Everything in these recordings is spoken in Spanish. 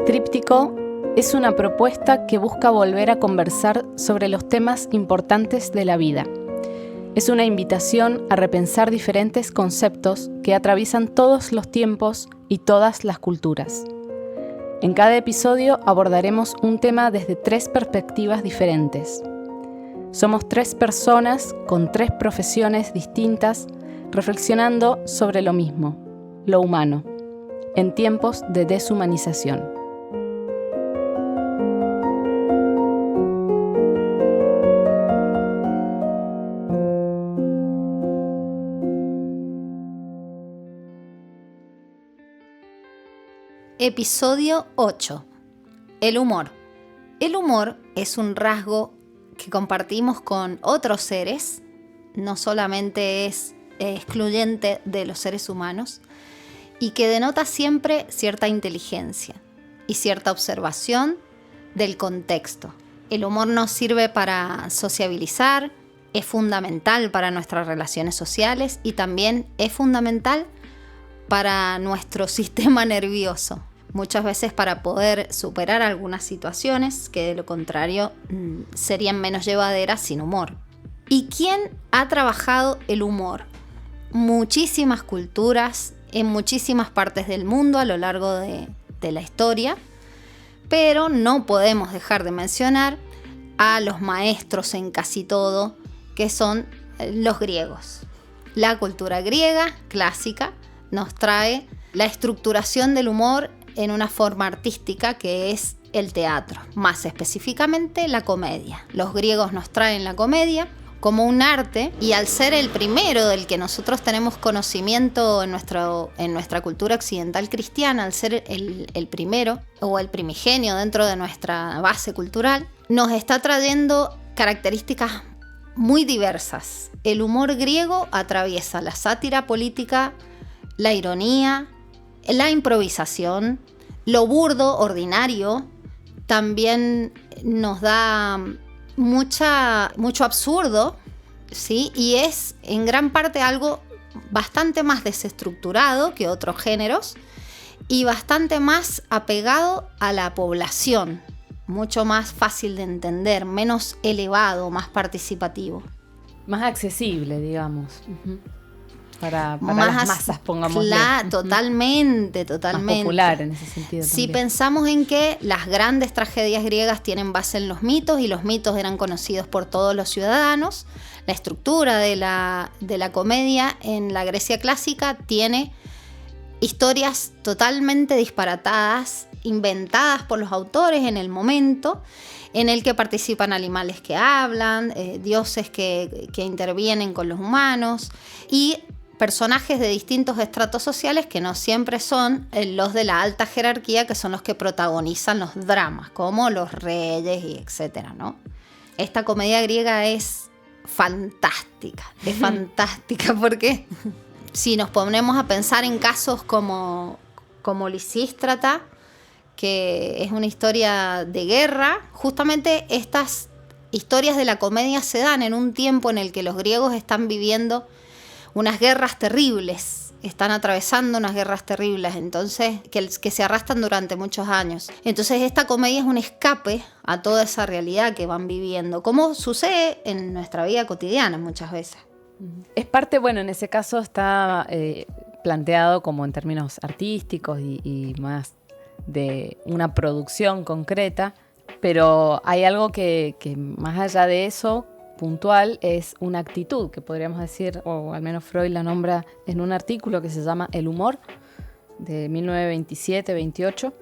Tríptico es una propuesta que busca volver a conversar sobre los temas importantes de la vida. Es una invitación a repensar diferentes conceptos que atraviesan todos los tiempos y todas las culturas. En cada episodio abordaremos un tema desde 3 perspectivas diferentes. Somos 3 personas con 3 profesiones distintas reflexionando sobre lo mismo, lo humano, en tiempos de deshumanización. Episodio 8. El humor. El humor es un rasgo que compartimos con otros seres, no solamente es excluyente de los seres humanos, y que denota siempre cierta inteligencia y cierta observación del contexto. El humor nos sirve para sociabilizar, es fundamental para nuestras relaciones sociales y también es fundamental para nuestro sistema nervioso. Muchas veces para poder superar algunas situaciones que de lo contrario serían menos llevaderas sin humor. ¿Y quién ha trabajado el humor? Muchísimas culturas, en muchísimas partes del mundo a lo largo de la historia, pero no podemos dejar de mencionar a los maestros en casi todo, que son los griegos. La cultura griega clásica nos trae la estructuración del humor en una forma artística que es el teatro, más específicamente la comedia. Los griegos nos traen la comedia como un arte y al ser el primero del que nosotros tenemos conocimiento en nuestra cultura occidental cristiana, al ser el primero o el primigenio dentro de nuestra base cultural, nos está trayendo características muy diversas. El humor griego atraviesa la sátira política, la ironía, la improvisación, lo burdo, ordinario, también nos da mucho absurdo, ¿sí? Y es en gran parte algo bastante más desestructurado que otros géneros y bastante más apegado a la población, mucho más fácil de entender, menos elevado, más participativo. Más accesible, digamos. Uh-huh. Para más las masas, pongámosle. Claro, totalmente. Más popular en ese sentido. Si también pensamos en que las grandes tragedias griegas tienen base en los mitos y los mitos eran conocidos por todos los ciudadanos, la estructura de la comedia en la Grecia clásica tiene historias totalmente disparatadas, inventadas por los autores en el momento, en el que participan animales que hablan, dioses que intervienen con los humanos y personajes de distintos estratos sociales que no siempre son los de la alta jerarquía, que son los que protagonizan los dramas, como los reyes y etcétera, ¿no? Esta comedia griega es fantástica porque si nos ponemos a pensar en casos como Lisístrata, que es una historia de guerra, justamente estas historias de la comedia se dan en un tiempo en el que los griegos están viviendo unas guerras terribles, están atravesando unas guerras terribles, entonces que se arrastran durante muchos años. Entonces esta comedia es un escape a toda esa realidad que van viviendo, como sucede en nuestra vida cotidiana muchas veces. Es parte, bueno, en ese caso está planteado como en términos artísticos y más de una producción concreta, pero hay algo que más allá de eso puntual es una actitud que podríamos decir, o al menos Freud la nombra en un artículo que se llama El humor, de 1927-28,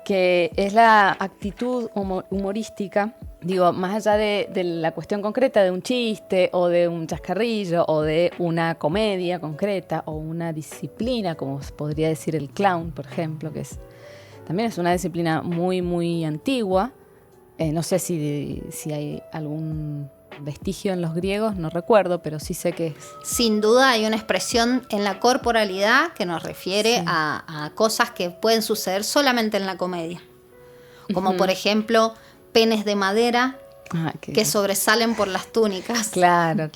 que es la actitud humorística, digo, más allá de la cuestión concreta de un chiste o de un chascarrillo o de una comedia concreta o una disciplina, como podría decir el clown, por ejemplo, que también es una disciplina muy, muy antigua. No sé si hay algún vestigio en los griegos, no recuerdo, pero sí sé que es. Sin duda hay una expresión en la corporalidad que nos refiere a cosas que pueden suceder solamente en la comedia. Como por ejemplo, penes de madera que sobresalen por las túnicas. Claro.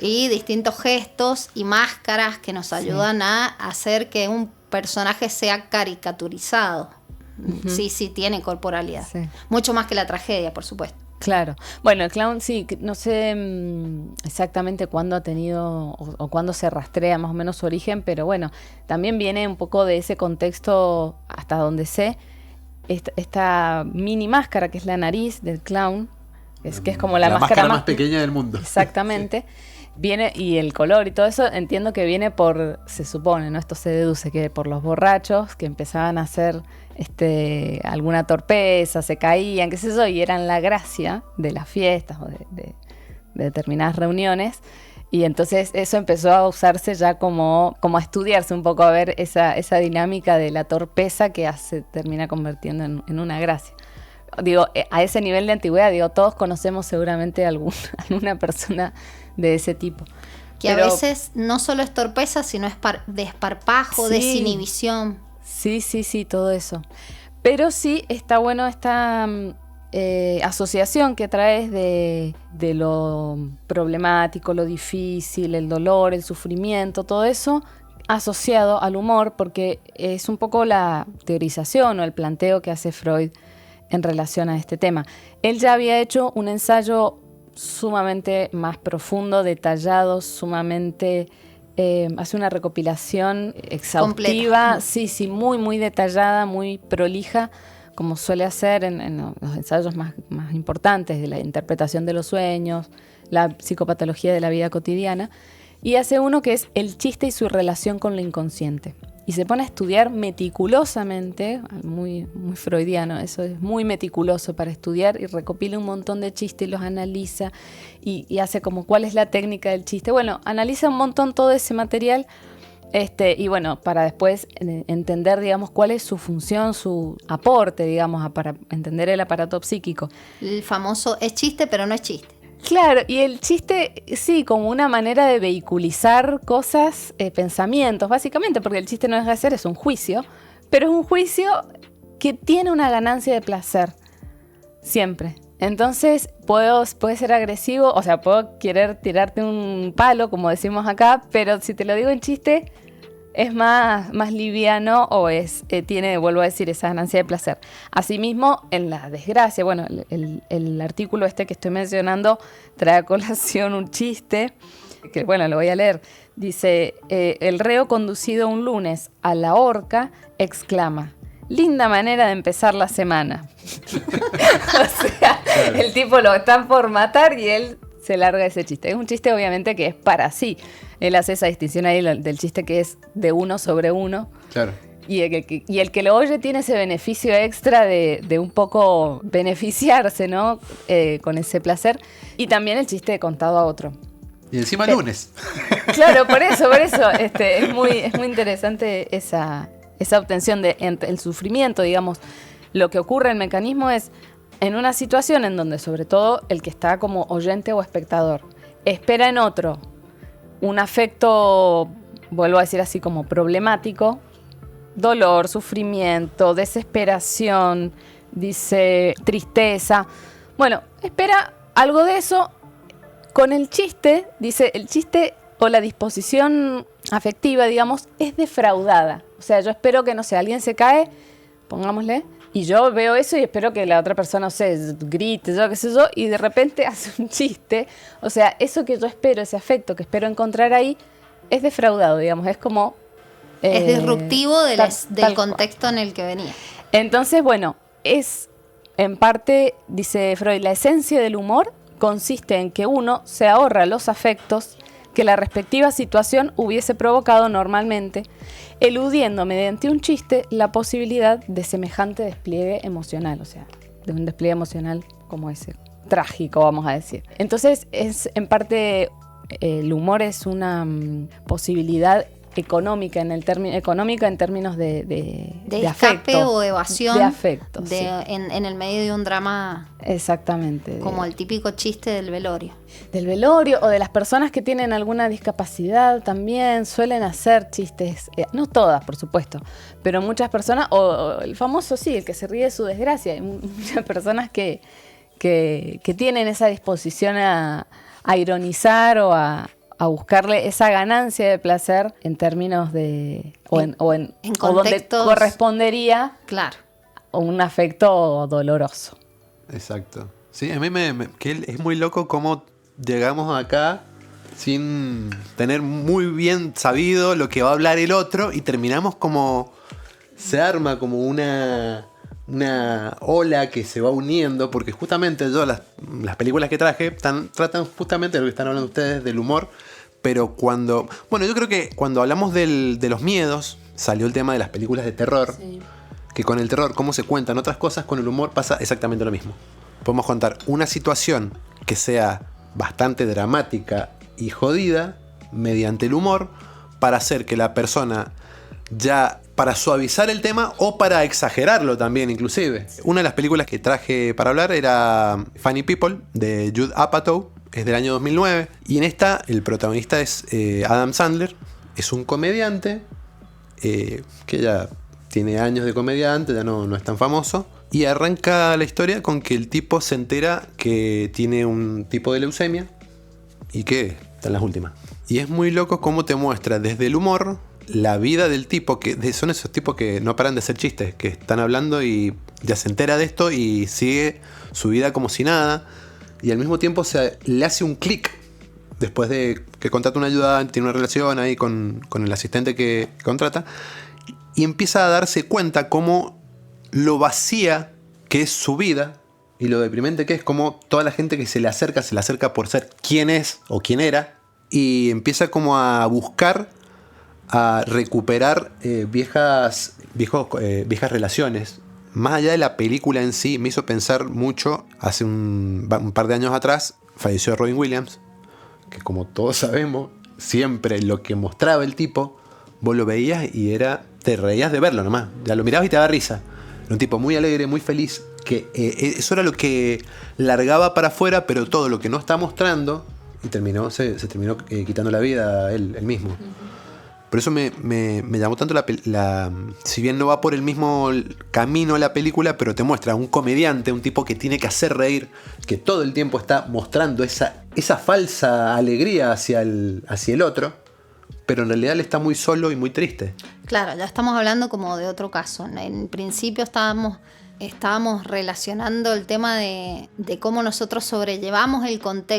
Y distintos gestos y máscaras que nos ayudan a hacer que un personaje sea caricaturizado. Sí, tiene corporalidad. Sí. Mucho más que la tragedia, por supuesto. Claro. Bueno, el clown sí, no sé exactamente cuándo ha tenido o cuándo se rastrea más o menos su origen, pero bueno, también viene un poco de ese contexto, hasta donde sé, esta mini máscara que es la nariz del clown, que es como la máscara más pequeña del mundo. Exactamente. Viene, y el color y todo eso, entiendo que viene se supone, ¿no? Esto se deduce que por los borrachos que empezaban a hacer alguna torpeza, se caían, qué sé yo, y eran la gracia de las fiestas o de determinadas reuniones. Y entonces eso empezó a usarse ya como a estudiarse un poco, a ver esa dinámica de la torpeza que se termina convirtiendo en una gracia. Digo, a ese nivel de antigüedad, todos conocemos seguramente alguna persona de ese tipo. Pero a veces no solo es torpeza, sino es desparpajo, sí, desinhibición. Sí, todo eso. Pero sí está bueno esta asociación que traes de lo problemático, lo difícil, el dolor, el sufrimiento, todo eso asociado al humor, porque es un poco la teorización o el planteo que hace Freud en relación a este tema. Él ya había hecho un ensayo sumamente más profundo, detallado, sumamente... hace una recopilación exhaustiva, completa. Sí, muy detallada, muy prolija, como suele hacer en los ensayos más importantes de la interpretación de los sueños, la psicopatología de la vida cotidiana, y hace uno que es el chiste y su relación con lo inconsciente. Y se pone a estudiar meticulosamente, muy freudiano, eso es muy meticuloso para estudiar, y recopila un montón de chistes y los analiza y hace como cuál es la técnica del chiste. Bueno, analiza un montón todo ese material y bueno, para después entender, digamos, cuál es su función, su aporte, digamos, para entender el aparato psíquico. El famoso es chiste, pero no es chiste. Claro, y el chiste, sí, como una manera de vehiculizar cosas, pensamientos, básicamente, porque el chiste no deja de ser, es un juicio, pero es un juicio que tiene una ganancia de placer, siempre. Entonces, puede ser agresivo, o sea, puedo querer tirarte un palo, como decimos acá, pero si te lo digo en chiste, es más liviano o tiene, vuelvo a decir, esa ganancia de placer. Asimismo, en la desgracia, bueno, el artículo que estoy mencionando trae a colación un chiste, que bueno, lo voy a leer. Dice, el reo conducido un lunes a la horca exclama: linda manera de empezar la semana. O sea, el tipo lo están por matar y él se larga ese chiste. Es un chiste obviamente que es para sí. Él hace esa distinción ahí del chiste que es de uno sobre uno. Claro. Y el que lo oye tiene ese beneficio extra de un poco beneficiarse, ¿no? Con ese placer. Y también el chiste contado a otro. Y encima lunes. Claro, por eso. Es muy interesante esa obtención el sufrimiento, digamos. Lo que ocurre, el mecanismo es en una situación en donde sobre todo el que está como oyente o espectador espera en otro un afecto, vuelvo a decir así, como problemático, dolor, sufrimiento, desesperación, dice tristeza. Bueno, espera algo de eso. Con el chiste, dice, el chiste o la disposición afectiva, digamos, es defraudada. O sea, yo espero que, no sé, alguien se cae, pongámosle, y yo veo eso y espero que la otra persona, no sé, grite, yo qué sé yo, y de repente hace un chiste. O sea, eso que yo espero, ese afecto que espero encontrar ahí, es defraudado, digamos, es como... es disruptivo del contexto en el que venía. Entonces, bueno, es en parte, dice Freud, la esencia del humor consiste en que uno se ahorra los afectos que la respectiva situación hubiese provocado normalmente, eludiendo mediante un chiste la posibilidad de semejante despliegue emocional, o sea, de un despliegue emocional como ese, trágico, vamos a decir. Entonces, en parte, el humor es una posibilidad económica en términos de escape afecto, o evasión de afecto, sí. en el medio de un drama. Exactamente. Como el típico chiste del velorio. Del velorio o de las personas que tienen alguna discapacidad también suelen hacer chistes, no todas por supuesto, pero muchas personas, o el famoso sí, el que se ríe de su desgracia. Hay muchas personas que tienen esa disposición a ironizar o a buscarle esa ganancia de placer en términos de... o donde correspondería, claro, un afecto doloroso. Exacto. Sí, a mí que es muy loco cómo llegamos acá sin tener muy bien sabido lo que va a hablar el otro y terminamos como... Se arma como una ola que se va uniendo, porque justamente las películas que traje tratan justamente de lo que están hablando ustedes, del humor, pero cuando... Bueno, yo creo que cuando hablamos de los miedos, salió el tema de las películas de terror, sí. Que con el terror, cómo se cuentan otras cosas, con el humor pasa exactamente lo mismo. Podemos contar una situación que sea bastante dramática y jodida mediante el humor para hacer que la persona para suavizar el tema o para exagerarlo también inclusive. Una de las películas que traje para hablar era Funny People de Judd Apatow, es del año 2009 y en esta el protagonista es Adam Sandler, es un comediante que ya tiene años de comediante, ya no es tan famoso. Y arranca la historia con que el tipo se entera que tiene un tipo de leucemia y que está en las últimas. Y es muy loco cómo te muestra desde el humor la vida del tipo, que son esos tipos que no paran de hacer chistes, que están hablando y ya se entera de esto y sigue su vida como si nada. Y al mismo tiempo le hace un clic después de que contrata una ayudante, tiene una relación ahí con el asistente que contrata. Y empieza a darse cuenta cómo lo vacía que es su vida y lo deprimente que es, como toda la gente que se le acerca por ser quien es o quien era, y empieza como a buscar, a recuperar viejas relaciones. Más allá de la película en sí, me hizo pensar mucho, hace un par de años atrás, falleció Robin Williams, que como todos sabemos, siempre lo que mostraba el tipo, vos lo veías y te reías de verlo nomás, ya lo mirabas y te daba risa. Era un tipo muy alegre, muy feliz, que eso era lo que largaba para afuera, pero todo lo que no está mostrando, y se terminó quitando la vida él mismo. Por eso me llamó tanto si bien no va por el mismo camino la película, pero te muestra un comediante, un tipo que tiene que hacer reír, que todo el tiempo está mostrando esa falsa alegría hacia el otro, pero en realidad él está muy solo y muy triste. Claro, ya estamos hablando como de otro caso. En principio estábamos relacionando el tema de cómo nosotros sobrellevamos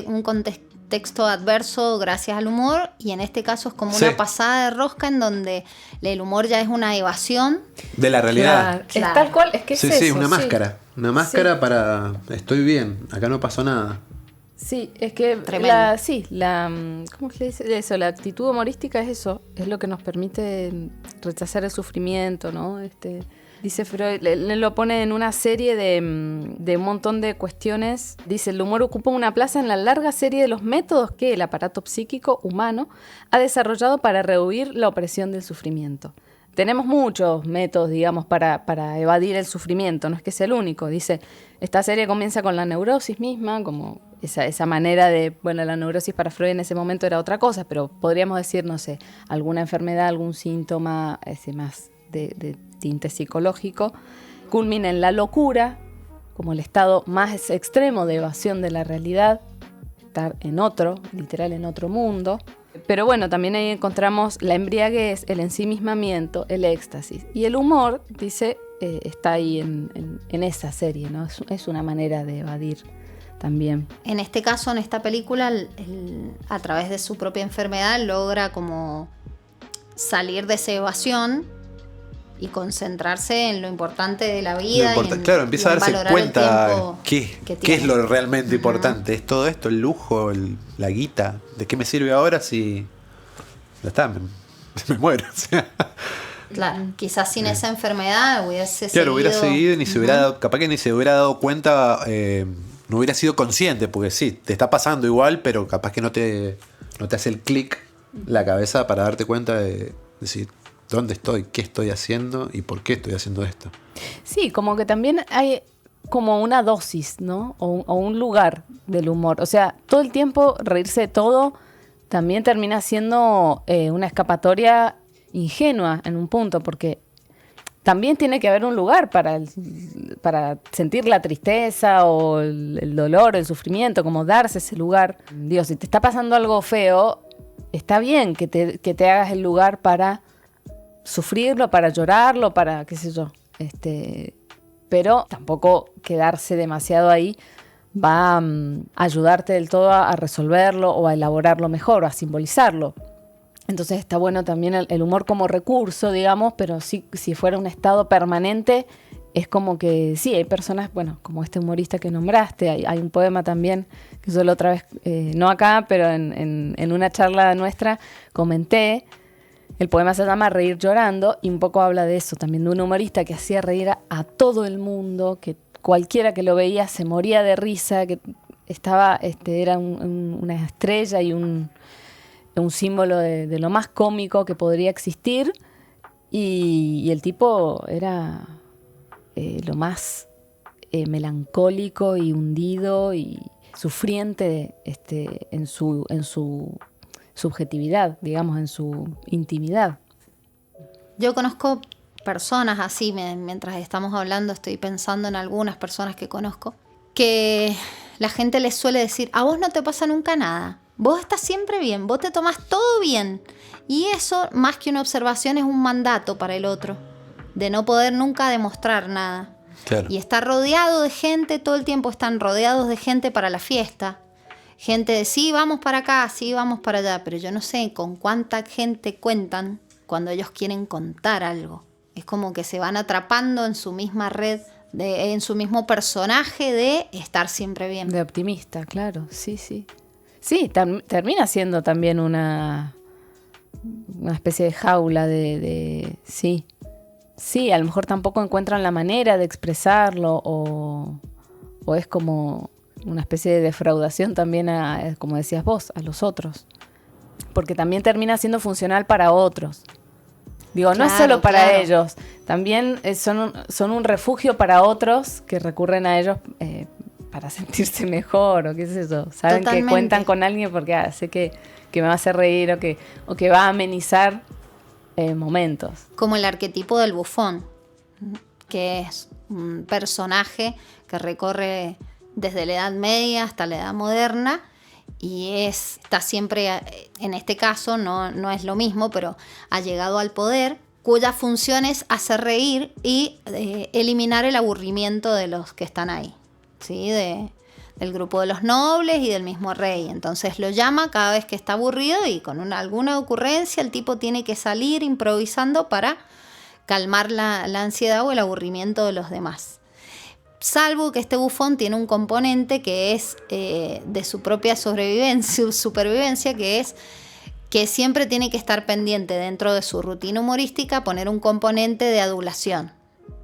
un contexto adverso gracias al humor, y en este caso es como una pasada de rosca en donde el humor ya es una evasión de la realidad. Claro. Es tal cual, es que es eso. Sí, una máscara. Una máscara para estoy bien, acá no pasó nada. Sí, es que ¿cómo se dice eso? La actitud humorística es eso, es lo que nos permite rechazar el sufrimiento, ¿no? Dice Freud, le lo pone en una serie de un montón de cuestiones. Dice, el humor ocupa una plaza en la larga serie de los métodos que el aparato psíquico humano ha desarrollado para rehuir la opresión del sufrimiento. Tenemos muchos métodos, digamos, para evadir el sufrimiento, no es que sea el único. Dice, esta serie comienza con la neurosis misma, como esa manera de, bueno, la neurosis para Freud en ese momento era otra cosa, pero podríamos decir, no sé, alguna enfermedad, algún síntoma más de tinte psicológico, culmina en la locura, como el estado más extremo de evasión de la realidad, estar literal en otro mundo. Pero bueno, también ahí encontramos la embriaguez, el ensimismamiento, el éxtasis. Y el humor, dice, está ahí en esa serie, ¿no? Es una manera de evadir también. En este caso, en esta película, a través de su propia enfermedad, logra como salir de esa evasión y concentrarse en lo importante de la vida. Claro, empieza a darse cuenta qué es lo realmente importante. Es todo esto, el lujo, la guita. ¿De qué me sirve ahora si ya está, me muero? O sea. Claro, quizás sin esa enfermedad hubiera seguido y ni se hubiera dado, capaz que ni se hubiera dado cuenta, no hubiera sido consciente, porque sí, te está pasando igual, pero capaz que no te hace el clic la cabeza para darte cuenta de decir, ¿dónde estoy? ¿Qué estoy haciendo? ¿Y por qué estoy haciendo esto? Sí, como que también hay como una dosis, ¿no? O un lugar del humor. O sea, todo el tiempo reírse de todo también termina siendo una escapatoria ingenua en un punto, porque también tiene que haber un lugar para sentir la tristeza o el dolor, el sufrimiento, como darse ese lugar. Dios, si te está pasando algo feo, está bien que te hagas el lugar para sufrirlo, para llorarlo, para qué sé yo, pero tampoco quedarse demasiado ahí va a ayudarte del todo a resolverlo o a elaborarlo mejor o a simbolizarlo. Entonces está bueno también el humor como recurso, digamos, pero sí, si fuera un estado permanente, es como que sí, hay personas, bueno, como este humorista que nombraste, hay un poema también, que yo la otra vez, no acá, pero en una charla nuestra comenté. El poema se llama Reír llorando y un poco habla de eso, también de un humorista que hacía reír a todo el mundo, que cualquiera que lo veía se moría de risa, que estaba, era una estrella y un símbolo de lo más cómico que podría existir, y el tipo era lo más melancólico y hundido y sufriente en su subjetividad, digamos, en su intimidad. Yo conozco personas así, mientras estamos hablando estoy pensando en algunas personas que conozco, que la gente les suele decir, a vos no te pasa nunca nada, vos estás siempre bien, vos te tomás todo bien. Y eso, más que una observación, es un mandato para el otro, de no poder nunca demostrar nada. Claro. Y estar rodeado de gente, todo el tiempo están rodeados de gente para la fiesta. Gente de sí, vamos para acá, sí, vamos para allá, pero yo no sé con cuánta gente cuentan cuando ellos quieren contar algo. Es como que se van atrapando en su misma red, en su mismo personaje de estar siempre bien. De optimista, claro, sí. Sí, termina siendo también una especie de jaula sí. Sí, a lo mejor tampoco encuentran la manera de expresarlo o es como una especie de defraudación también, como decías vos, a los otros. Porque también termina siendo funcional para otros. Digo, no es solo para ellos, también son un refugio para otros que recurren a ellos para sentirse mejor o qué sé yo. Saben Totalmente. Que cuentan con alguien porque sé que me va a hacer reír o que va a amenizar momentos. Como el arquetipo del bufón, que es un personaje que recorre desde la Edad Media hasta la Edad Moderna y está siempre, en este caso no es lo mismo, pero ha llegado al poder, cuya función es hacer reír y eliminar el aburrimiento de los que están ahí, ¿sí? Del grupo de los nobles y del mismo rey. Entonces lo llama cada vez que está aburrido y con alguna ocurrencia el tipo tiene que salir improvisando para calmar la ansiedad o el aburrimiento de los demás. Salvo que este bufón tiene un componente que es de su propia supervivencia, que es que siempre tiene que estar pendiente dentro de su rutina humorística, poner un componente de adulación.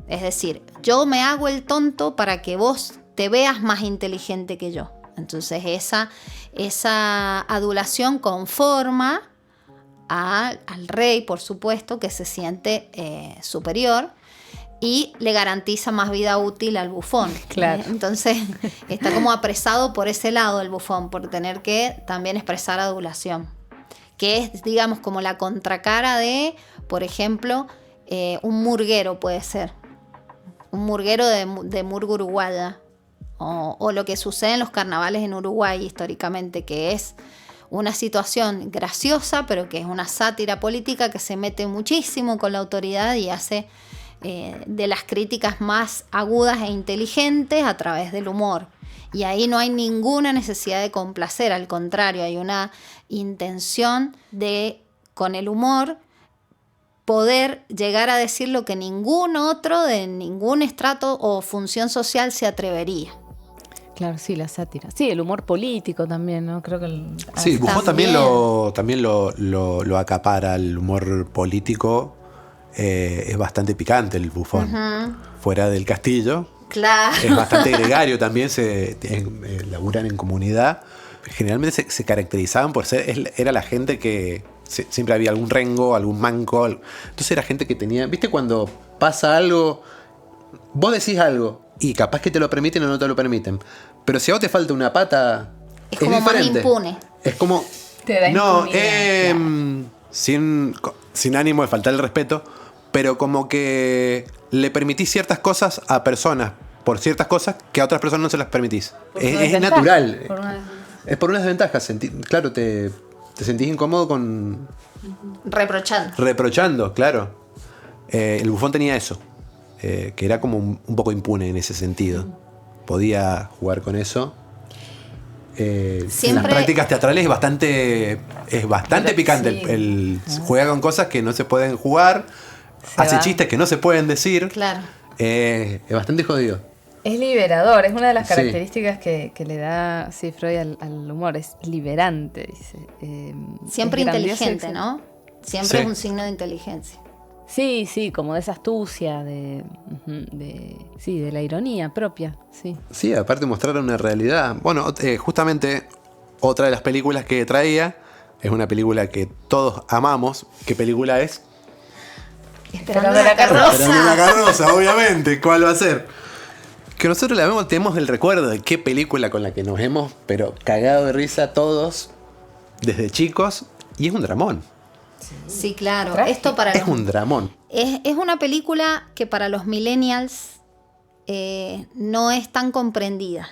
Es decir, yo me hago el tonto para que vos te veas más inteligente que yo. Entonces esa adulación conforma al rey, por supuesto, que se siente superior, y le garantiza más vida útil al bufón. Claro. Entonces está como apresado por ese lado el bufón, por tener que también expresar adulación, que es, digamos, como la contracara de, por ejemplo, un murguero puede ser. Un murguero de murga uruguaya, o lo que sucede en los carnavales en Uruguay históricamente, que es una situación graciosa, pero que es una sátira política que se mete muchísimo con la autoridad y hace de las críticas más agudas e inteligentes a través del humor. Y ahí no hay ninguna necesidad de complacer, al contrario, hay una intención de, con el humor, poder llegar a decir lo que ningún otro de ningún estrato o función social se atrevería. Claro, sí, la sátira. Sí, el humor político también, ¿no? Creo que sí, Bufón también lo acapara, el humor político. Es bastante picante el Bufón. Uh-huh. Fuera del castillo. Claro. Es bastante gregario también, laburan en comunidad. Generalmente se caracterizaban por ser, era la gente que siempre había algún rengo, algún manco. Entonces era gente que tenía, ¿viste cuando pasa algo? Vos decís algo y capaz que te lo permiten o no te lo permiten. Pero si a vos te falta una pata, es como diferente. Más impune. Es como... Te da no, sin ánimo de faltar el respeto, pero como que le permitís ciertas cosas a personas por ciertas cosas que a otras personas no se las permitís. Es natural. Es por una desventaja. Claro, te sentís incómodo con... Reprochando. Reprochando, claro. El Bufón tenía eso. que era como un poco impune en ese sentido. Podía jugar con eso. En las Siempre- prácticas teatrales es bastante picante. Sí. Juega con cosas que no se pueden jugar, Se hace va. chistes que no se pueden decir. Claro. Es bastante jodido. Es liberador, es una de las Sí. características que le da Freud al humor, es liberante, dice. Siempre Es grandioso, inteligente, excelente. ¿no? Siempre Sí. es un signo de inteligencia. Sí, como de esa astucia, de la ironía propia, sí. Sí, aparte de mostrar una realidad. Bueno, justamente otra de las películas que traía es una película que todos amamos. ¿Qué película es? Esperando la la carroza. Esperando la carroza, obviamente. ¿Cuál va a ser? Que nosotros la vemos, tenemos el recuerdo de qué película con la que nos hemos, pero cagado de risa todos desde chicos. Y es un dramón. Sí, claro. Trágico. Esto para Es los- un dramón. es una película que para los millennials no es tan comprendida.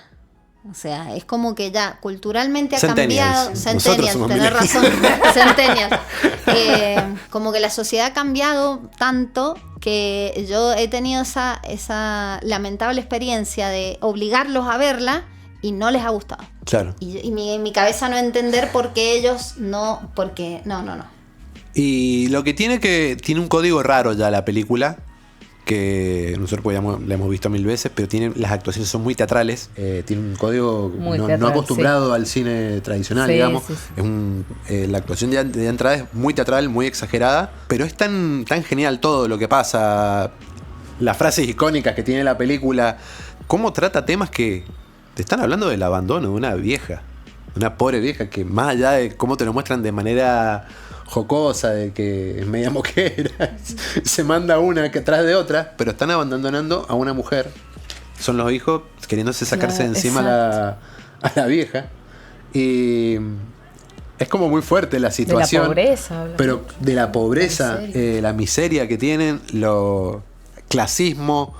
O sea, es como que ya culturalmente ha Centennials. cambiado. Nosotros somos Tenés razón. millennials. Centennials. Como que la sociedad ha cambiado tanto que yo he tenido esa lamentable experiencia de obligarlos a verla y no les ha gustado. Claro. Y mi cabeza no entender por qué ellos no. Porque. No. Y lo que tiene un código raro ya la película, que nosotros pues, la hemos visto 1000 veces, pero las actuaciones son muy teatrales, tiene un código Muy no teatral, acostumbrado al cine tradicional, Sí, digamos. sí. La actuación de entrada es muy teatral, muy exagerada, pero es tan genial todo lo que pasa, las frases icónicas que tiene la película, cómo trata temas que te están hablando del abandono de una vieja, una pobre vieja que más allá de cómo te lo muestran de manera jocosa, de que es media moquera, se manda una que atrás de otra, pero están abandonando a una mujer. Son los hijos queriéndose sacarse Claro, de encima a la vieja. Y es como muy fuerte la situación. De la pobreza. habla Pero mucho. de la pobreza, la miseria que tienen, lo clasismo,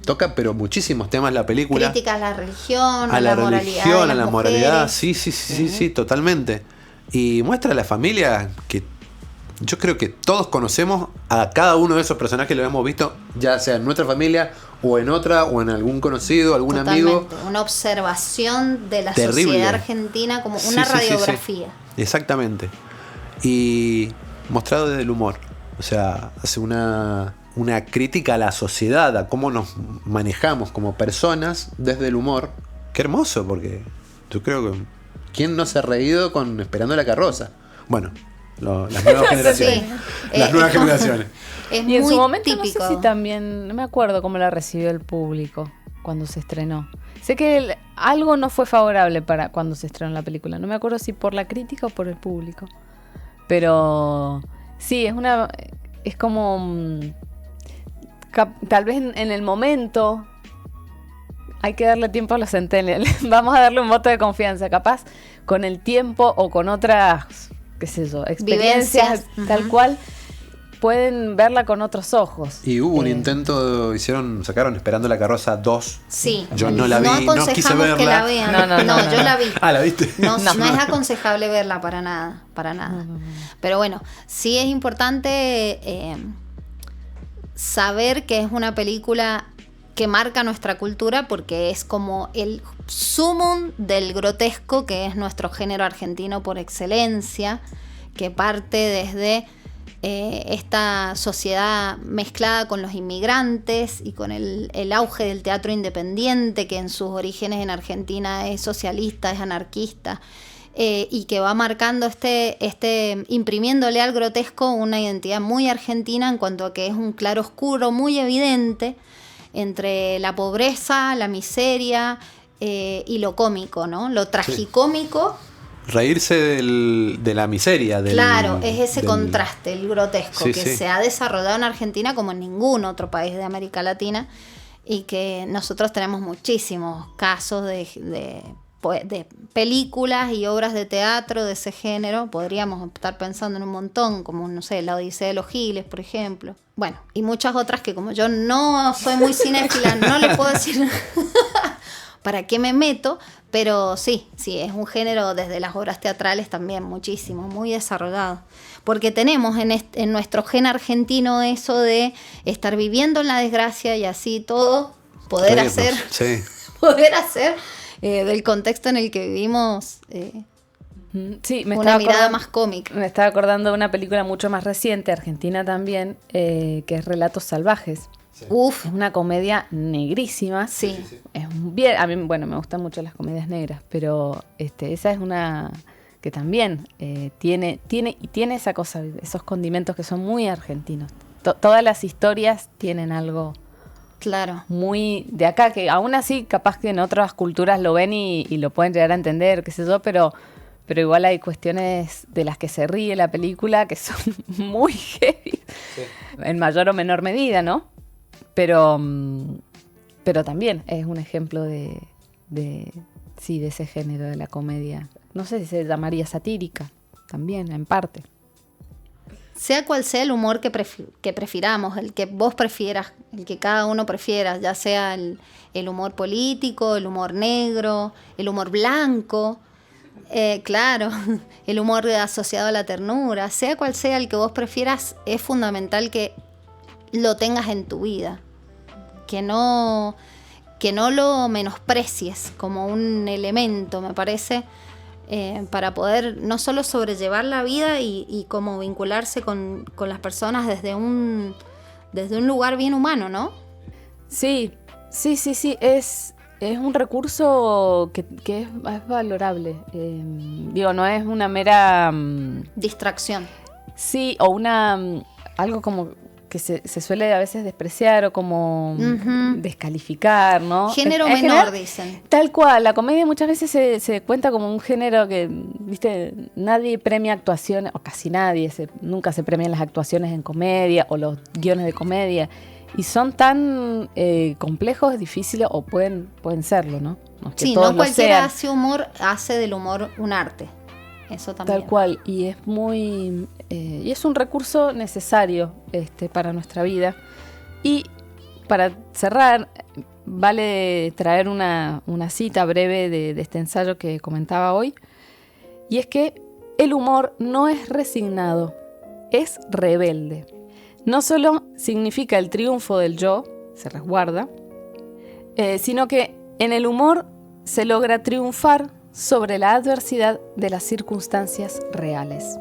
toca pero muchísimos temas la película. Críticas a la religión, A la moralidad. religión, de a las la moralidad, mujeres. sí, totalmente. Y muestra a la familia que yo creo que todos conocemos a cada uno de esos personajes que lo hemos visto, ya sea en nuestra familia o en otra, o en algún conocido, algún amigo. Totalmente. Una observación de la Terrible. sociedad argentina como Sí, una sí, sí, sí. radiografía. Exactamente. Y mostrado desde el humor. O sea, hace una crítica a la sociedad, a cómo nos manejamos como personas desde el humor. Qué hermoso, porque yo creo que ¿quién no se ha reído con Esperando la carroza? Bueno, las nuevas generaciones. Sí. Las nuevas Es como- generaciones. Es Y en muy su momento típico. no sé si también, no me acuerdo cómo la recibió el público cuando se estrenó. Sé que algo no fue favorable para cuando se estrenó la película. No me acuerdo si por la crítica o por el público. Pero sí, es como tal vez en el momento hay que darle tiempo a los centennials. Vamos a darle un voto de confianza. Capaz con el tiempo o con otras, qué sé yo, experiencias Vivencias. tal Ujú. cual, pueden verla con otros ojos. Y hubo un Eh, intento, sacaron Esperando la carroza 2. Sí. Yo no la vi, no aconsejamos quise que verla. la vean. No, yo la vi. Ah, ¿la viste? No, No. no es aconsejable verla para nada. Pero bueno, sí es importante saber que es una película que marca nuestra cultura porque es como el sumum del grotesco, que es nuestro género argentino por excelencia, que parte desde esta sociedad mezclada con los inmigrantes y con el auge del teatro independiente, que en sus orígenes en Argentina es socialista, es anarquista, y que va marcando imprimiéndole al grotesco una identidad muy argentina en cuanto a que es un claroscuro muy evidente entre la pobreza, la miseria y lo cómico, ¿no? Lo tragicómico. Reírse de la miseria. Claro, es ese contraste, el grotesco, Sí, que sí. se ha desarrollado en Argentina como en ningún otro país de América Latina y que nosotros tenemos muchísimos casos de películas y obras de teatro de ese género. Podríamos estar pensando en un montón, como, no sé, La Odisea de los Giles, por ejemplo. Bueno, y muchas otras que como yo no soy muy cinéfila, no le puedo decir para qué me meto, pero sí, es un género desde las obras teatrales también muchísimo, muy desarrollado. porque tenemos en nuestro gen argentino eso de estar viviendo en la desgracia y así todo, poder Reírnos, hacer, sí. poder hacer del contexto en el que vivimos Sí, una mirada más cómica. Me estaba acordando de una película mucho más reciente, argentina también, que es Relatos Salvajes. Uf, Es una comedia negrísima. sí. Es bien, a mí, bueno, me gustan mucho las comedias negras, pero esa es una que también tiene esa cosa, esos condimentos que son muy argentinos. Todas las historias tienen algo Claro. muy de acá, que aún así capaz que en otras culturas lo ven y lo pueden llegar a entender, qué sé yo, pero igual hay cuestiones de las que se ríe la película que son muy heavy, en mayor o menor medida, ¿no? Pero también es un ejemplo de ese género de la comedia. No sé si se llamaría satírica, también, en parte. Sea cual sea el humor que prefiramos, el que vos prefieras, el que cada uno prefiera, ya sea el humor político, el humor negro, el humor blanco, claro, el humor asociado a la ternura, sea cual sea el que vos prefieras, es fundamental que lo tengas en tu vida, que no lo menosprecies como un elemento, me parece, para poder no solo sobrellevar la vida y como vincularse con las personas desde un lugar bien humano, ¿no? Sí, es un recurso que es valorable. No es una mera... Distracción. sí, o algo como que se suele a veces despreciar o como descalificar, ¿no? Género En menor, general, dicen. tal cual, la comedia muchas veces se cuenta como un género que, viste, nadie premia actuaciones, o casi nadie, nunca se premian las actuaciones en comedia o los guiones de comedia. Y son tan complejos, difíciles, o pueden serlo, ¿no? No es que Sí, todos no lo cualquiera sean. hace del humor un arte. Eso también. Tal cual, y es muy y es un recurso necesario para nuestra vida. Y para cerrar, vale traer una cita breve de este ensayo que comentaba hoy, y es que el humor no es resignado, es rebelde. No solo significa el triunfo del yo, se resguarda, sino que en el humor se logra triunfar sobre la adversidad de las circunstancias reales.